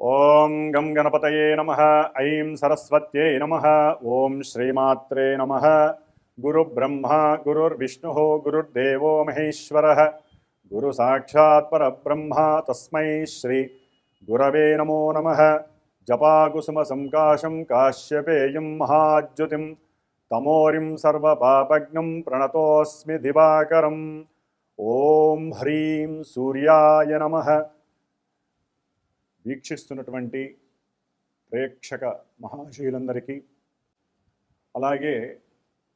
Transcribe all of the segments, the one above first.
ఓం గం గణపతయే నమః. ఐం సరస్వత్యై నమః. ఓం శ్రీమాత్రే నమః. గురు బ్రహ్మ గురుర్విష్ణుః గురుర్దేవో మహేశ్వరః గురు సాక్షాత్ పరబ్రహ్మ తస్మై శ్రీ గురవే నమో నమః. జపాకుసుమ సంకాశం కాశ్యపేయం మహాద్యుతిం తమోరిం సర్వపాపజ్ఞం ప్రణతోస్మి దివాకరం. ఓం హ్రీం సూర్యాయ నమః. వీక్షిస్తున్నటువంటి ప్రేక్షక మహాశయులందరికీ, అలాగే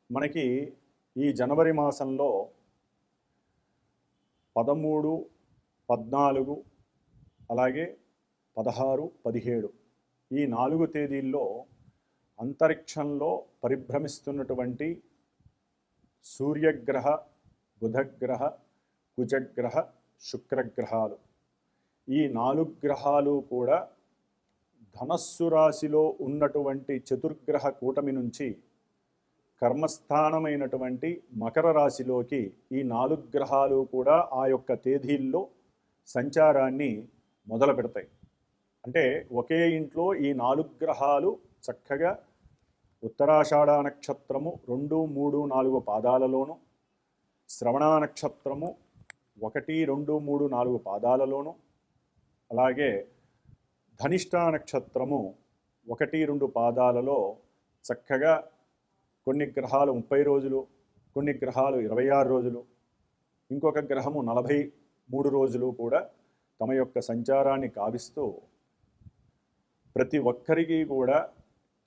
మనకి ఈ జనవరి మాసంలో 13, 14 అలాగే 16, 17 ఈ 4 తేదీల్లో అంతరిక్షంలో పరిభ్రమిస్తున్నటువంటి సూర్యగ్రహ, బుధగ్రహ, కుజగ్రహ, శుక్రగ్రహాలు, ఈ 4 గ్రహాలు కూడా ధనస్సు రాశిలో ఉన్నటువంటి చతుర్గ్రహ కూటమి నుంచి కర్మస్థానమైనటువంటి మకర రాశిలోకి ఈ 4 గ్రహాలు కూడా ఆ యొక్క తేదీల్లో సంచారాన్ని మొదలు పెడతాయి. అంటే ఒకే ఇంట్లో ఈ 4 గ్రహాలు చక్కగా ఉత్తరాషాఢ నక్షత్రము 2, 3, 4 పాదాలలోను, శ్రవణ నక్షత్రము 1, 2, 3, 4 పాదాలలోను, అలాగే ధనిష్ఠ నక్షత్రము 1, 2 పాదాలలో చక్కగా కొన్ని గ్రహాలు 30 రోజులు, కొన్ని గ్రహాలు 26 రోజులు, ఇంకొక గ్రహము 43 రోజులు కూడా తమ యొక్క సంచారాన్ని కావిస్తూ ప్రతి ఒక్కరికి కూడా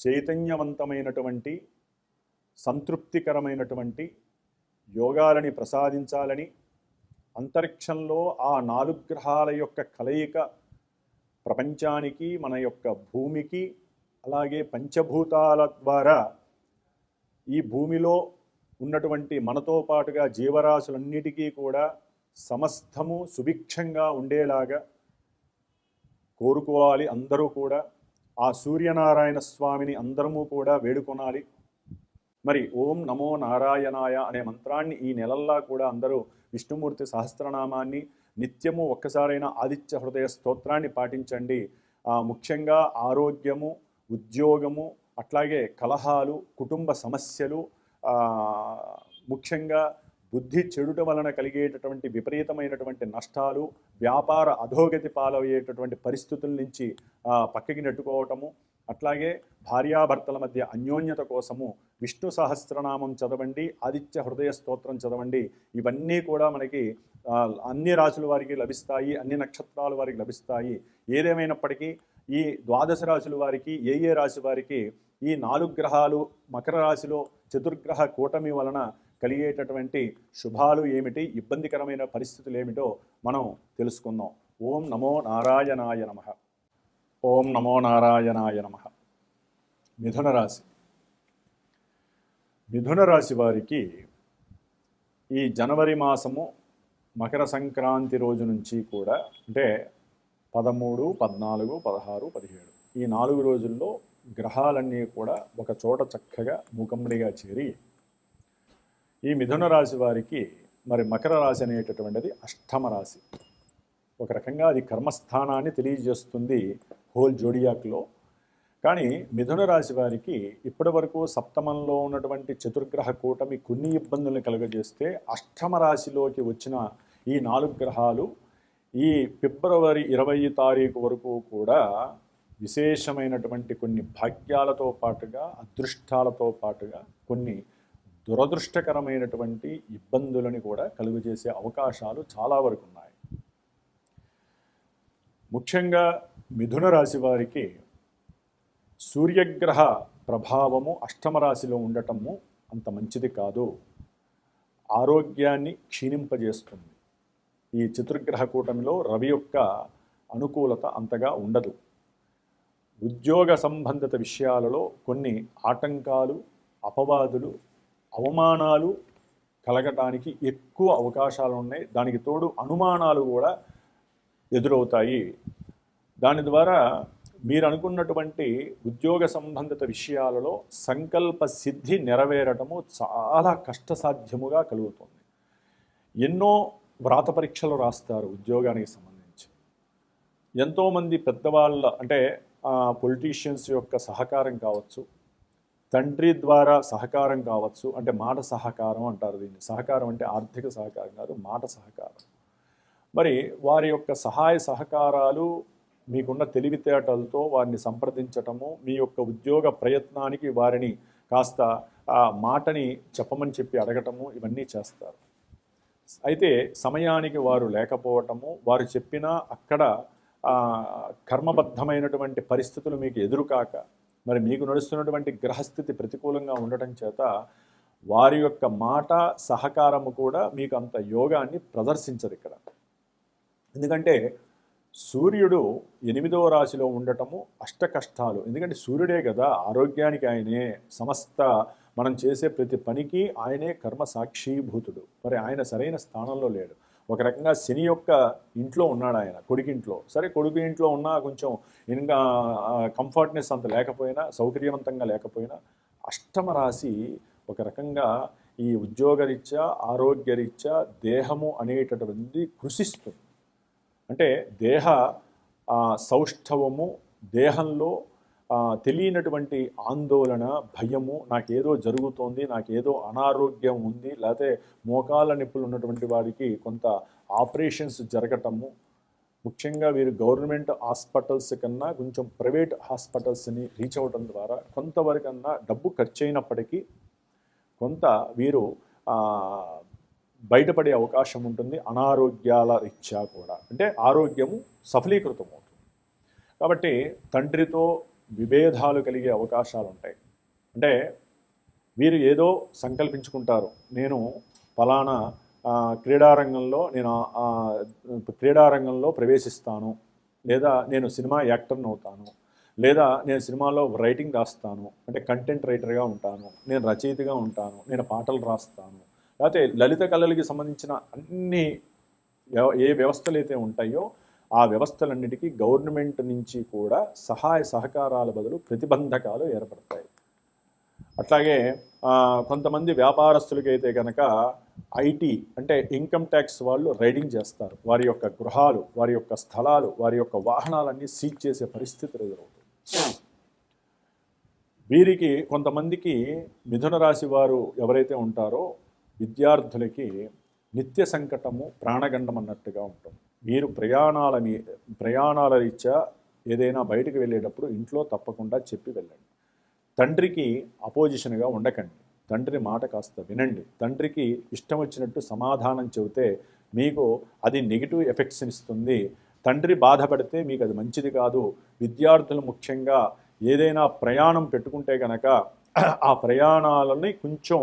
చైతన్యవంతమైనటువంటి సంతృప్తికరమైనటువంటి యోగాలని ప్రసాదించాలని, అంతరిక్షంలో ఆ 4 గ్రహాల యొక్క కలయిక ప్రపంచానికి, మన యొక్క భూమికి, అలాగే పంచభూతాల ద్వారా ఈ భూమిలో ఉన్నటువంటి మనతో పాటుగా జీవరాశులన్నిటికీ కూడా సమస్తము సుభిక్షంగా ఉండేలాగా కోరుకోవాలి. అందరూ కూడా ఆ సూర్యనారాయణ స్వామిని అందరము కూడా వేడుకొనాలి. మరి ఓం నమో నారాయణాయ అనే మంత్రాన్ని ఈ నెలల్లా కూడా అందరూ విష్ణుమూర్తి సహస్రనామాన్ని నిత్యము ఒక్కసారైనా ఆదిత్య హృదయ స్తోత్రాన్ని పాటించండి. ముఖ్యంగా ఆరోగ్యము, ఉద్యోగము, అట్లాగే కలహాలు, కుటుంబ సమస్యలు, ముఖ్యంగా బుద్ధి చెడుట వలన కలిగేటటువంటి విపరీతమైనటువంటి నష్టాలు, వ్యాపార అధోగతి పాలయ్యేటటువంటి పరిస్థితుల నుంచి పక్కకి నెట్టుకోవటము, అట్లాగే భార్యాభర్తల మధ్య అన్యోన్యత కోసము విష్ణు సహస్రనామం చదవండి, ఆదిత్య హృదయ స్తోత్రం చదవండి. ఇవన్నీ కూడా మనకి అన్ని రాశుల వారికి లభిస్తాయి, అన్ని నక్షత్రాల వారికి లభిస్తాయి. ఏదేమైనప్పటికీ ఈ 12 రాశుల వారికి, ఏ రాశి వారికి ఈ 4 గ్రహాలు మకర రాశిలో చతుర్గ్రహ కూటమి వలన కలిగేటటువంటి శుభాలు ఏమిటి, ఇబ్బందికరమైన పరిస్థితులు ఏమిటో మనం తెలుసుకుందాం. ఓం నమో నారాయణాయ నమః. ఓం నమో నారాయణాయ నమః. మిథున రాశి. మిథున రాశి వారికి ఈ జనవరి మాసము మకర సంక్రాంతి రోజు నుంచి కూడా, అంటే 13, 14, 16, 17 ఈ 4 రోజుల్లో గ్రహాలన్నీ కూడా ఒక చోట చక్కగా మూకమ్మడిగా చేరి ఈ మిథున రాశి వారికి, మరి మకర రాశి అనేటటువంటిది అష్టమ రాశి. ఒక రకంగా అది కర్మస్థానాన్ని తెలియజేస్తుంది హోల్ జోడియాక్లో. కానీ మిథున రాశి వారికి ఇప్పటి వరకు సప్తమంలో ఉన్నటువంటి చతుర్గ్రహ కూటమి కొన్ని ఇబ్బందులను కలుగజేస్తే, అష్టమ రాశిలోకి వచ్చిన ఈ 4 గ్రహాలు ఈ ఫిబ్రవరి 20 తారీఖు వరకు కూడా విశేషమైనటువంటి కొన్ని భాగ్యాలతో పాటుగా, అదృష్టాలతో పాటుగా కొన్ని దురదృష్టకరమైనటువంటి ఇబ్బందులని కూడా కలుగజేసే అవకాశాలు చాలా వరకు ఉన్నాయి. ముఖ్యంగా మిథున రాశి వారికి సూర్యగ్రహ ప్రభావము అష్టమ రాశిలో ఉండటము అంత మంచిది కాదు. ఆరోగ్యాన్ని క్షీణింపజేస్తుంది. ఈ చతుర్గ్రహ కూటమిలో రవి యొక్క అనుకూలత అంతగా ఉండదు. ఉద్యోగ సంబంధిత విషయాలలో కొన్ని ఆటంకాలు, అపవాదులు, అవమానాలు కలగటానికి ఎక్కువ అవకాశాలు ఉన్నాయి. దానికి తోడు అనుమానాలు కూడా ఎదురవుతాయి. దాని ద్వారా మీరు అనుకున్నటువంటి ఉద్యోగ సంబంధిత విషయాలలో సంకల్ప సిద్ధి నెరవేరటము చాలా కష్టసాధ్యముగా కలుగుతుంది. ఎన్నో వ్రాత పరీక్షలు రాస్తారు ఉద్యోగానికి సంబంధించి. ఎంతోమంది పెద్దవాళ్ళ అంటే పొలిటీషియన్స్ యొక్క సహకారం కావచ్చు, తండ్రి ద్వారా సహకారం కావచ్చు, అంటే మాట సహకారం అంటారు దీన్ని. సహకారం అంటే ఆర్థిక సహకారం కాదు, మాట సహకారం. మరి వారి యొక్క సహాయ సహకారాలు మీకున్న తెలివితేటలతో వారిని సంప్రదించటము, మీ యొక్క ఉద్యోగ ప్రయత్నానికి వారిని కాస్త ఆ మాటని చెప్పమని చెప్పి అడగటము, ఇవన్నీ చేస్తారు. అయితే సమయానికి వారు లేకపోవటము, వారు చెప్పినా అక్కడ కర్మబద్ధమైనటువంటి పరిస్థితులు మీకు ఎదురుకాక, మరి మీకు నడుస్తున్నటువంటి గ్రహస్థితి ప్రతికూలంగా ఉండటం చేత వారి యొక్క మాట సహకారము కూడా మీకు అంత యోగాన్ని ప్రదర్శించదు ఇక్కడ. ఎందుకంటే సూర్యుడు 8వ రాశిలో ఉండటము అష్ట కష్టాలు. ఎందుకంటే సూర్యుడే కదా ఆరోగ్యానికి, ఆయనే సమస్త మనం చేసే ప్రతి పనికి ఆయనే కర్మ సాక్షీభూతుడు. మరి ఆయన సరైన స్థానంలో లేడు. ఒక రకంగా శని యొక్క ఇంట్లో ఉన్నాడు ఆయన, కొడుకింట్లో. సరే, కొడుకు ఇంట్లో ఉన్నా కొంచెం ఇంకా కంఫర్ట్నెస్ అంత లేకపోయినా, సౌకర్యవంతంగా లేకపోయినా, అష్టమ రాశి ఒక రకంగా ఈ ఉద్యోగరీత్యా ఆరోగ్యరీత్యా దేహము అనేటటువంటి కృషిస్తుంది. అంటే దేహ సౌష్ఠవము, దేహంలో తెలియనటువంటి ఆందోళన, భయము, నాకేదో జరుగుతోంది, నాకేదో అనారోగ్యం ఉంది, లేకపోతే మోకాళ్ళ నొప్పులు ఉన్నటువంటి వారికి కొంత ఆపరేషన్స్ జరగటము, ముఖ్యంగా వీరు గవర్నమెంట్ హాస్పిటల్స్ కన్నా కొంచెం ప్రైవేట్ హాస్పిటల్స్ని రీచ్ అవ్వడం ద్వారా కొంతవరకన్నా డబ్బు ఖర్చు అయినప్పటికీ కొంత వీరు బయటపడే అవకాశం ఉంటుంది. అనారోగ్యాల రీత్యా కూడా, అంటే ఆరోగ్యము సఫలీకృతం అవుతుంది. కాబట్టి తండ్రితో విభేదాలు కలిగే అవకాశాలు ఉంటాయి. అంటే వీరు ఏదో సంకల్పించుకుంటారు, నేను ఫలానా క్రీడారంగంలో ప్రవేశిస్తాను, లేదా నేను సినిమా యాక్టర్ని అవుతాను, లేదా నేను సినిమాలో రైటింగ్ రాస్తాను, అంటే కంటెంట్ రైటర్గా ఉంటాను, నేను రచయితగా ఉంటాను, నేను పాటలు రాస్తాను, లేకపోతే లలిత కళలకి సంబంధించిన అన్ని ఏ వ్యవస్థలు అయితే ఉంటాయో ఆ వ్యవస్థలన్నిటికీ గవర్నమెంట్ నుంచి కూడా సహాయ సహకారాల బదులు ప్రతిబంధకాలు ఏర్పడతాయి. అట్లాగే కొంతమంది వ్యాపారస్తులకైతే కనుక ఐటీ అంటే ఇన్కమ్ ట్యాక్స్ వాళ్ళు రైడింగ్ చేస్తారు. వారి యొక్క గృహాలు, వారి యొక్క స్థలాలు, వారి యొక్క వాహనాలన్నీ సీజ్ చేసే పరిస్థితులు ఎదురవుతాయి. వీరికి కొంతమందికి మిథున రాశి వారు ఎవరైతే ఉంటారో విద్యార్థులకి నిత్య సంకటము, ప్రాణగండం అన్నట్టుగా ఉంటుంది. వీరు ప్రయాణాల రీత్యా ఏదైనా బయటకు వెళ్ళేటప్పుడు ఇంట్లో తప్పకుండా చెప్పి వెళ్ళండి. తండ్రికి అపోజిషన్గా ఉండకండి, తండ్రి మాట కాస్త వినండి. తండ్రికి ఇష్టం వచ్చినట్టు సమాధానం చెబితే మీకు అది నెగిటివ్ ఎఫెక్ట్స్ని ఇస్తుంది. తండ్రి బాధపడితే మీకు అది మంచిది కాదు. విద్యార్థులు ముఖ్యంగా ఏదైనా ప్రయాణం పెట్టుకుంటే కనుక ఆ ప్రయాణాలని కొంచెం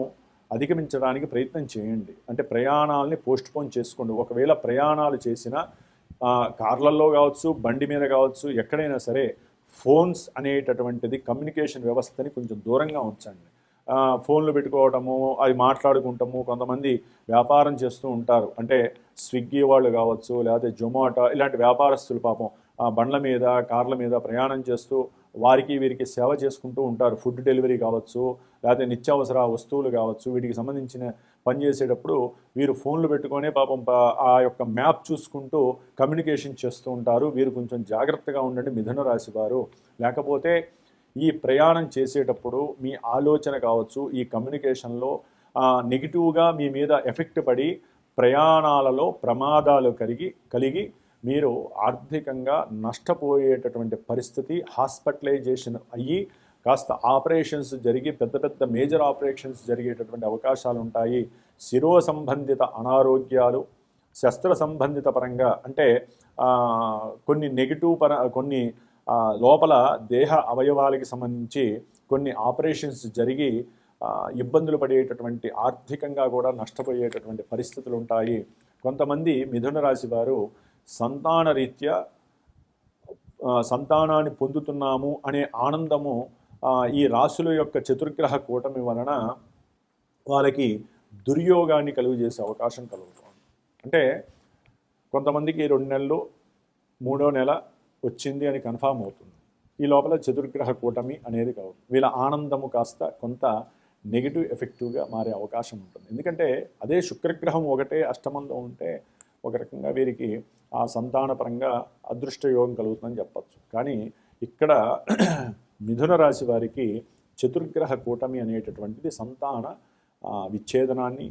అధిగమించడానికి ప్రయత్నం చేయండి. అంటే ప్రయాణాలని పోస్ట్పోన్ చేసుకోండి. ఒకవేళ ప్రయాణాలు చేసిన కార్లలో కావచ్చు, బండి మీద కావచ్చు, ఎక్కడైనా సరే ఫోన్స్ అనేటటువంటిది కమ్యూనికేషన్ వ్యవస్థని కొంచెం దూరంగా ఉంచండి. ఫోన్లు పెట్టుకోవటము, అవి మాట్లాడుకుంటాము. కొంతమంది వ్యాపారం చేస్తూ ఉంటారు, అంటే స్విగ్గీ వాళ్ళు కావచ్చు, లేకపోతే జొమాటో ఇలాంటి వ్యాపారస్తులు పాపం బండ్ల మీద, కార్ల మీద ప్రయాణం చేస్తూ వారికి వీరికి సేవ చేసుకుంటూ ఉంటారు. ఫుడ్ డెలివరీ కావచ్చు, లేకపోతే నిత్యావసర వస్తువులు కావచ్చు, వీటికి సంబంధించిన పని చేసేటప్పుడు వీరు ఫోన్లు పెట్టుకొని పాపం ఆ యొక్క మ్యాప్ చూసుకుంటూ కమ్యూనికేషన్ చేస్తూ ఉంటారు. వీరు కొంచెం జాగ్రత్తగా ఉండండి మిథున రాశి వారు. లేకపోతే ఈ ప్రయాణం చేసేటప్పుడు మీ ఆలోచన కావచ్చు, ఈ కమ్యూనికేషన్లో నెగిటివ్గా మీ మీద ఎఫెక్ట్ పడి ప్రయాణాలలో ప్రమాదాలు కలిగి మీరు ఆర్థికంగా నష్టపోయేటటువంటి పరిస్థితి, హాస్పిటలైజేషన్ అయ్యి కాస్త ఆపరేషన్స్ జరిగి పెద్ద పెద్ద మేజర్ ఆపరేషన్స్ జరిగేటటువంటి అవకాశాలు ఉంటాయి. శిరో సంబంధిత అనారోగ్యాలు, శస్త్ర సంబంధిత పరంగా అంటే కొన్ని నెగిటివ్ కొన్ని లోపల దేహ అవయవాలకి సంబంధించి కొన్ని ఆపరేషన్స్ జరిగి ఇబ్బందులు పడేటటువంటి, ఆర్థికంగా కూడా నష్టపోయేటటువంటి పరిస్థితులు ఉంటాయి. కొంతమంది మిథున రాశి వారు సంతాన రీత్యా సంతానాన్ని పొందుతున్నాము అనే ఆనందము ఈ రాశుల యొక్క చతుర్గ్రహ కూటమి వలన వాళ్ళకి దుర్యోగాన్ని కలుగజేసే అవకాశం కలుగుతుంది. అంటే కొంతమందికి 2 నెలలు 3వ నెల వచ్చింది అని కన్ఫామ్ అవుతుంది. ఈ లోపల చతుర్గ్రహ కూటమి అనేది కాదు. వీళ్ళ ఆనందము కాస్త కొంత నెగిటివ్ ఎఫెక్టివ్గా మారే అవకాశం ఉంటుంది. ఎందుకంటే అదే శుక్రగ్రహం ఒకటే అష్టమంలో ఉంటే ఒక రకంగా వీరికి ఆ సంతానపరంగా అదృష్ట యోగం కలుగుతుందని చెప్పచ్చు. కానీ ఇక్కడ మిథున రాశి వారికి చతుర్గ్రహ కూటమి అనేటటువంటిది సంతాన విచ్ఛేదనాన్ని,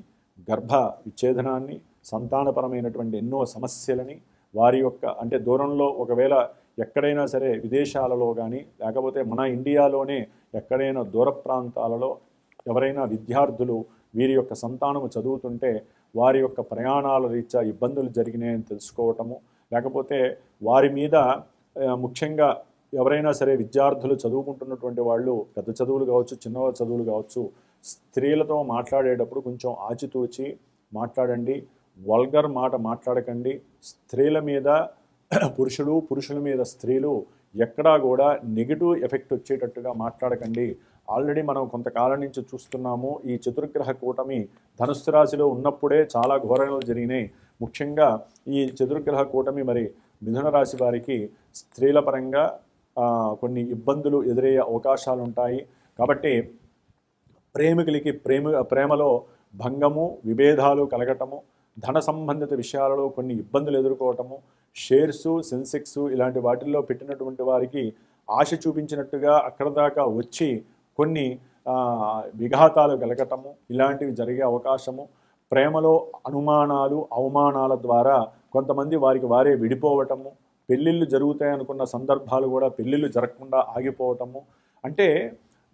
గర్భ విచ్ఛేదనాన్ని, సంతానపరమైనటువంటి ఎన్నో సమస్యలని, వారి యొక్క అంటే దూరంలో ఒకవేళ ఎక్కడైనా సరే విదేశాలలో కానీ లేకపోతే మన ఇండియాలోనే ఎక్కడైనా దూర ప్రాంతాలలో ఎవరైనా విద్యార్థులు వీరి యొక్క సంతానము చదువుతుంటే వారి యొక్క ప్రయాణాల రీత్యా ఇబ్బందులు జరిగినాయని తెలుసుకోవటము, లేకపోతే వారి మీద ముఖ్యంగా ఎవరైనా సరే విద్యార్థులు చదువుకుంటున్నటువంటి వాళ్ళు పెద్ద చదువులు కావచ్చు, చిన్న చదువులు కావచ్చు, స్త్రీలతో మాట్లాడేటప్పుడు కొంచెం ఆచితూచి మాట్లాడండి. వల్గర్ మాట మాట్లాడకండి. స్త్రీల మీద పురుషులు, పురుషుల మీద స్త్రీలు ఎక్కడా కూడా నెగిటివ్ ఎఫెక్ట్ వచ్చేటట్టుగా మాట్లాడకండి. ఆల్రెడీ మనం కొంతకాలం నుంచి చూస్తున్నాము, ఈ చతుర్గ్రహ కూటమి ధనుస్సు రాశిలో ఉన్నప్పుడే చాలా ఘోరణలు జరిగినాయి. ముఖ్యంగా ఈ చతుర్గ్రహ కూటమి మరి మిథున రాశి వారికి స్త్రీల పరంగా కొన్ని ఇబ్బందులు ఎదురయ్యే అవకాశాలు ఉంటాయి. కాబట్టి ప్రేమికులకి ప్రేమలో భంగము, విభేదాలు కలగటము, ధన సంబంధిత విషయాలలో కొన్ని ఇబ్బందులు ఎదుర్కోవటము, షేర్సు, సెన్సెక్స్ ఇలాంటి వాటిల్లో పెట్టినటువంటి వారికి ఆశ చూపించినట్టుగా అక్కడ దాకా వచ్చి కొన్ని విఘాతాలు కలగటము ఇలాంటివి జరిగే అవకాశము, ప్రేమలో అనుమానాలు, అవమానాల ద్వారా కొంతమంది వారికి వారే విడిపోవటము, పెళ్ళిళ్ళు జరుగుతాయి అనుకున్న సందర్భాలు కూడా పెళ్ళిళ్ళు జరగకుండా ఆగిపోవటము, అంటే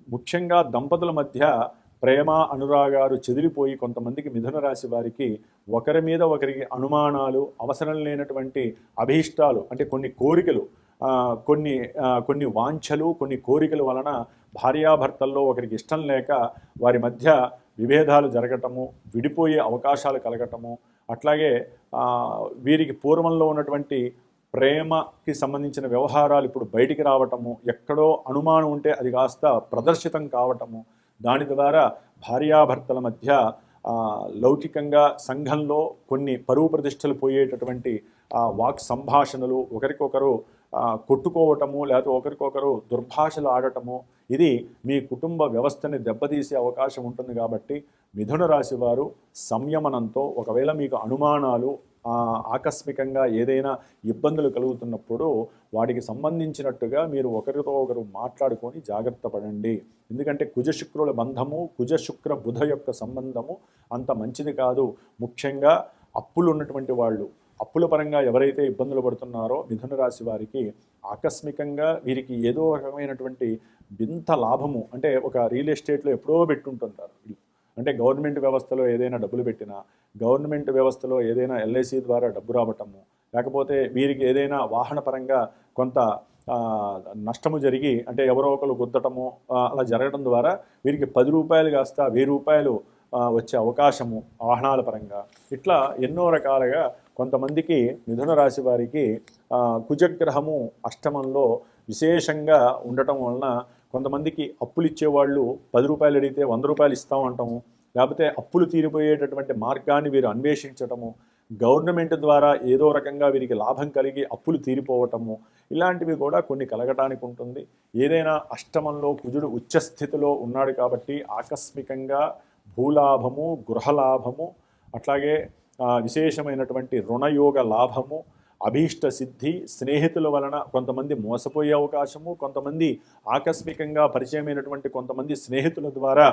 ముఖ్యంగా దంపతుల మధ్య ప్రేమ అనురాగాలు చెదిరిపోయి కొంతమందికి మిథున రాశి వారికి ఒకరి మీద ఒకరికి అనుమానాలు, అవసరం లేనటువంటి అభీష్టాలు అంటే కొన్ని కోరికలు, కొన్ని వాంఛలు, కొన్ని కోరికల వలన భార్యాభర్తల్లో ఒకరికి ఇష్టం లేక వారి మధ్య విభేదాలు జరగటము, విడిపోయే అవకాశాలు కలగటము, అట్లాగే వీరికి పూర్వంలో ఉన్నటువంటి ప్రేమకి సంబంధించిన వ్యవహారాలు ఇప్పుడు బయటికి రావటము, ఎక్కడో అనుమానం ఉంటే అది కాస్త ప్రదర్శితం కావటము, దాని ద్వారా భార్యాభర్తల మధ్య లౌకికంగా సంఘంలో కొన్ని పరువు ప్రతిష్టలు పోయేటటువంటి వాక్ సంభాషణలు, ఒకరికొకరు కొట్టుకోవటము, లేకపోతే ఒకరికొకరు దుర్భాషలు ఆడటము, ఇది మీ కుటుంబ వ్యవస్థని దెబ్బతీసే అవకాశం ఉంటుంది. కాబట్టి మిథున రాశి వారు సంయమనంతో ఒకవేళ మీకు అనుమానాలు ఆకస్మికంగా ఏదైనా ఇబ్బందులు కలుగుతున్నప్పుడు వాటికి సంబంధించినట్టుగా మీరు ఒకరితో ఒకరు మాట్లాడుకొని జాగ్రత్త పడండి. ఎందుకంటే కుజశుక్రుల బంధము, కుజశుక్ర బుధ యొక్క సంబంధము అంత మంచిది కాదు. ముఖ్యంగా అప్పులు ఉన్నటువంటి వాళ్ళు, అప్పుల పరంగా ఎవరైతే ఇబ్బందులు పడుతున్నారో మిథున రాశి వారికి ఆకస్మికంగా వీరికి ఏదో రకమైనటువంటి వింత లాభము, అంటే ఒక రియల్ ఎస్టేట్లో ఎప్పుడో పెట్టుంటుంటారు, అంటే గవర్నమెంట్ వ్యవస్థలో ఏదైనా డబ్బులు పెట్టినా, గవర్నమెంట్ వ్యవస్థలో ఏదైనా ఎల్ఐసి ద్వారా డబ్బు రావటము, లేకపోతే వీరికి ఏదైనా వాహన పరంగా కొంత నష్టము జరిగి అంటే ఎవరో ఒకరు గుద్దటము అలా జరగడం ద్వారా వీరికి 10 రూపాయలు కాస్త 1000 రూపాయలు వచ్చే అవకాశము వాహనాల పరంగా, ఇట్లా ఎన్నో రకాలుగా కొంతమందికి మిథున రాశి వారికి కుజగ్రహము అష్టమంలో విశేషంగా ఉండటం వలన కొంతమందికి అప్పులు ఇచ్చేవాళ్ళు 10 రూపాయలు అడిగితే 100 రూపాయలు ఇస్తామంటాము, లేకపోతే అప్పులు తీరిపోయేటటువంటి మార్గాన్ని వీరు అన్వేషించటము, గవర్నమెంట్ ద్వారా ఏదో రకంగా వీరికి లాభం కలిగి అప్పులు తీరిపోవటము, ఇలాంటివి కూడా కొన్ని కలగటానికి ఉంటుంది. ఏదైనా అష్టమంలో కుజుడు ఉచ్చస్థితిలో ఉన్నాడు కాబట్టి ఆకస్మికంగా భూలాభము, గృహలాభము, అట్లాగే విశేషమైనటువంటి రుణయోగ లాభము, అభీష్ట సిద్ధి, స్నేహితుల వలన కొంతమంది మోసపోయే అవకాశము, కొంతమంది ఆకస్మికంగా పరిచయమైనటువంటి కొంతమంది స్నేహితుల ద్వారా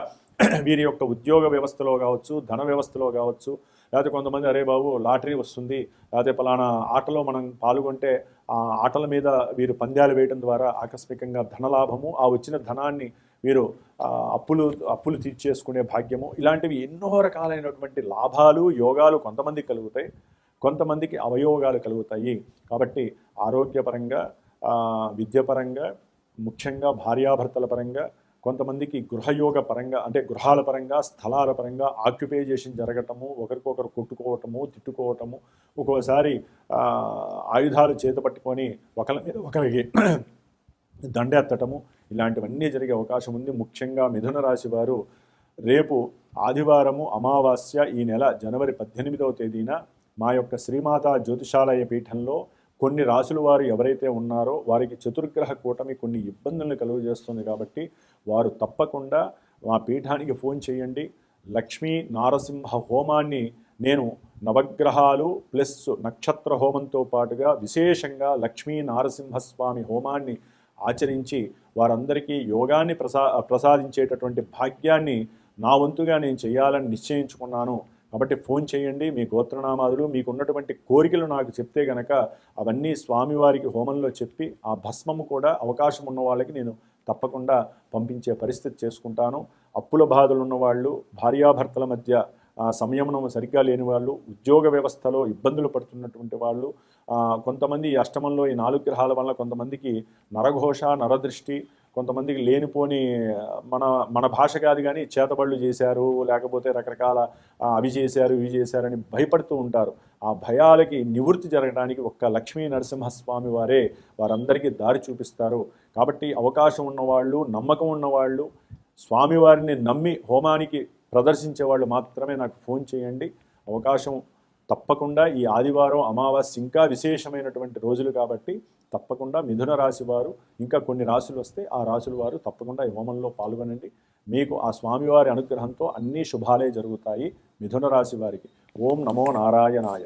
వీరి యొక్క ఉద్యోగ వ్యవస్థలో కావచ్చు, ధన వ్యవస్థలో కావచ్చు, లేకపోతే కొంతమంది అరే బాబు లాటరీ వస్తుంది, లేకపోతే పలానా ఆటలో మనం పాల్గొంటే ఆ ఆటల మీద వీరు పంద్యాలు వేయడం ద్వారా ఆకస్మికంగా ధనలాభము, ఆ వచ్చిన ధనాన్ని వీరు అప్పులు తీర్చేసుకునే భాగ్యము, ఇలాంటివి ఎన్నో రకాలైనటువంటి లాభాలు, యోగాలు కొంతమందికి కలుగుతాయి, కొంతమందికి అవయోగాలు కలుగుతాయి. కాబట్టి ఆరోగ్యపరంగా, విద్యపరంగా, ముఖ్యంగా భార్యాభర్తల పరంగా, కొంతమందికి గృహయోగ పరంగా అంటే గృహాల పరంగా, స్థలాల పరంగా ఆక్యుపైజేషన్ జరగటము, ఒకరికొకరు కొట్టుకోవటము, తిట్టుకోవటము, ఒక్కోసారి ఆయుధాలు చేతపట్టుకొని ఒకరి మీద ఒకరికి దండెత్తటము, ఇలాంటివన్నీ జరిగే అవకాశం ఉంది. ముఖ్యంగా మిథున రాశి వారు రేపు ఆదివారము అమావాస్య ఈ నెల జనవరి 18వ తేదీన మా యొక్క శ్రీమాతా జ్యోతిషాలయ పీఠంలో కొన్ని రాసుల వారు ఎవరైతే ఉన్నారో వారికి చతుర్గ్రహ కూటమి కొన్ని ఇబ్బందులను కలుగజేస్తుంది. కాబట్టి వారు తప్పకుండా మా పీఠానికి ఫోన్ చేయండి. లక్ష్మీ నారసింహ హోమాన్ని నేను నవగ్రహాలు ప్లస్ నక్షత్ర హోమంతో పాటుగా విశేషంగా లక్ష్మీ నారసింహస్వామి హోమాన్ని ఆచరించి వారందరికీ యోగాన్ని ప్రసాదించేటటువంటి భాగ్యాన్ని నా వంతుగా నేను చేయాలని నిశ్చయించుకున్నాను. కాబట్టి ఫోన్ చేయండి, మీ గోత్రనామాదులు మీకు ఉన్నటువంటి కోరికలు నాకు చెప్తే గనక అవన్నీ స్వామివారికి హోమంలో చెప్పి ఆ భస్మము కూడా అవకాశం ఉన్న వాళ్ళకి నేను తప్పకుండా పంపించే పరిస్థితి చేసుకుంటాను. అప్పుల బాధలు ఉన్నవాళ్ళు, భార్యాభర్తల మధ్య సంయమనం సరిగ్గా లేని వాళ్ళు, ఉద్యోగ వ్యవస్థలో ఇబ్బందులు పడుతున్నటువంటి వాళ్ళు, కొంతమంది ఈ అష్టమంలో ఈ 4 గ్రహాల వల్ల కొంతమందికి నరఘోష, నరదృష్టి, కొంతమందికి లేనిపోని మన భాష కాదు కానీ చేతబళ్ళు చేశారు, లేకపోతే రకరకాల అవి చేశారు ఇవి చేశారని భయపడుతూ ఉంటారు. ఆ భయాలకి నివృత్తి జరగడానికి ఒక్క లక్ష్మీ నరసింహస్వామి వారే వారందరికీ దారి చూపిస్తారు. కాబట్టి అవకాశం ఉన్నవాళ్ళు, నమ్మకం ఉన్నవాళ్ళు, స్వామివారిని నమ్మి హోమానికి ప్రదర్శించే వాళ్ళు మాత్రమే నాకు ఫోన్ చేయండి. అవకాశం తప్పకుండా ఈ ఆదివారం అమావాస్య ఇంకా విశేషమైనటువంటి రోజులు కాబట్టి తప్పకుండా మిథున రాశి వారు, ఇంకా కొన్ని రాశులు వస్తే ఆ రాశుల వారు తప్పకుండా ఈ హోమంలో పాల్గొనండి. మీకు ఆ స్వామివారి అనుగ్రహంతో అన్ని శుభాలే జరుగుతాయి. మిథున రాశి వారికి ఓం నమో నారాయణాయ.